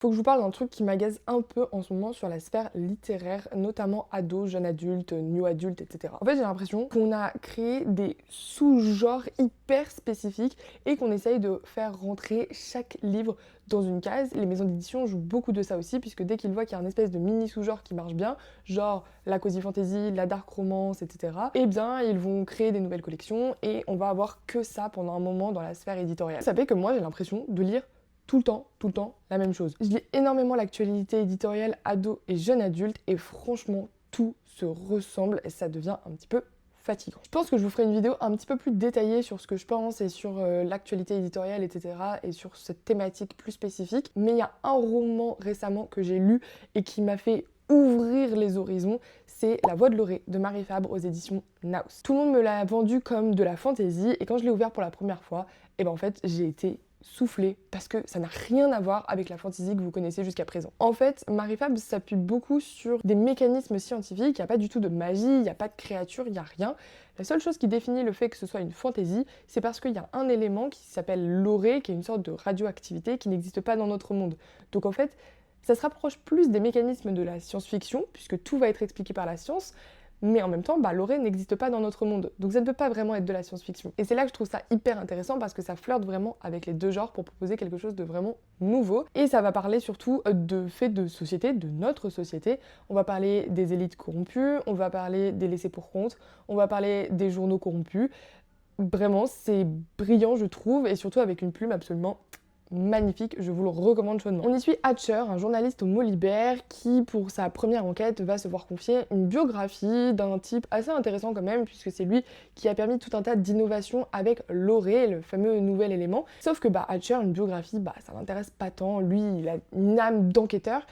Faut que je vous parle d'un truc qui m'agace un peu en ce moment sur la sphère littéraire, notamment ado, jeune adulte, new adulte, etc. En fait, j'ai l'impression qu'on a créé des sous-genres hyper spécifiques et qu'on essaye de faire rentrer chaque livre dans une case. Les maisons d'édition jouent beaucoup de ça aussi, puisque dès qu'ils voient qu'il y a un espèce de mini sous-genre qui marche bien, genre la cozy fantasy, la dark romance, etc., eh bien, ils vont créer des nouvelles collections et on va avoir que ça pendant un moment dans la sphère éditoriale. Ça fait que moi, j'ai l'impression de lire tout le temps, la même chose. Je lis énormément l'actualité éditoriale ado et jeune adulte et franchement, tout se ressemble et ça devient un petit peu fatigant. Je pense que je vous ferai une vidéo un petit peu plus détaillée sur ce que je pense et sur l'actualité éditoriale, etc. et sur cette thématique plus spécifique. Mais il y a un roman récemment que j'ai lu et qui m'a fait ouvrir les horizons, c'est La Voix de Lorée de Marie Fabre aux éditions Naus. Tout le monde me l'a vendu comme de la fantaisie et quand je l'ai ouvert pour la première fois, et ben en fait j'ai été soufflée parce que ça n'a rien à voir avec la fantasy que vous connaissez jusqu'à présent. En fait, Marie Fabre s'appuie beaucoup sur des mécanismes scientifiques, il n'y a pas du tout de magie, il n'y a pas de créature, il n'y a rien. La seule chose qui définit le fait que ce soit une fantasy, c'est parce qu'il y a un élément qui s'appelle l'orée, qui est une sorte de radioactivité qui n'existe pas dans notre monde. Donc en fait, ça se rapproche plus des mécanismes de la science-fiction, puisque tout va être expliqué par la science, mais en même temps, l'orée n'existe pas dans notre monde, donc ça ne peut pas vraiment être de la science-fiction. Et c'est là que je trouve ça hyper intéressant parce que ça flirte vraiment avec les deux genres pour proposer quelque chose de vraiment nouveau. Et ça va parler surtout de faits de société, de notre société. On va parler des élites corrompues, on va parler des laissés pour compte, on va parler des journaux corrompus. Vraiment, c'est brillant, je trouve, et surtout avec une plume absolument magnifique, je vous le recommande chaudement. On y suit Hatcher, un journaliste au Molibert qui, pour sa première enquête, va se voir confier une biographie d'un type assez intéressant quand même, puisque c'est lui qui a permis tout un tas d'innovations avec l'orée, le fameux nouvel élément. Sauf que Hatcher, une biographie, ça l'intéresse pas tant, lui il a une âme d'enquêteur,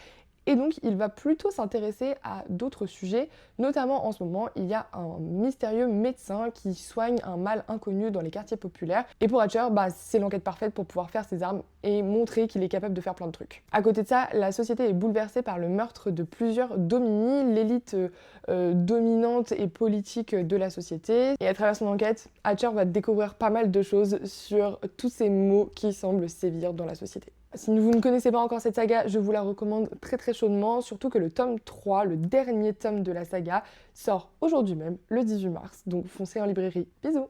et donc il va plutôt s'intéresser à d'autres sujets, notamment en ce moment il y a un mystérieux médecin qui soigne un mal inconnu dans les quartiers populaires. Et pour Hatcher, c'est l'enquête parfaite pour pouvoir faire ses armes et montrer qu'il est capable de faire plein de trucs. À côté de ça, la société est bouleversée par le meurtre de plusieurs domini, l'élite dominante et politique de la société. Et à travers son enquête, Hatcher va découvrir pas mal de choses sur tous ces maux qui semblent sévir dans la société. Si vous ne connaissez pas encore cette saga, je vous la recommande très chaudement, surtout que le tome 3, le dernier tome de la saga, sort aujourd'hui même, le 18 mars, donc foncez en librairie. Bisous!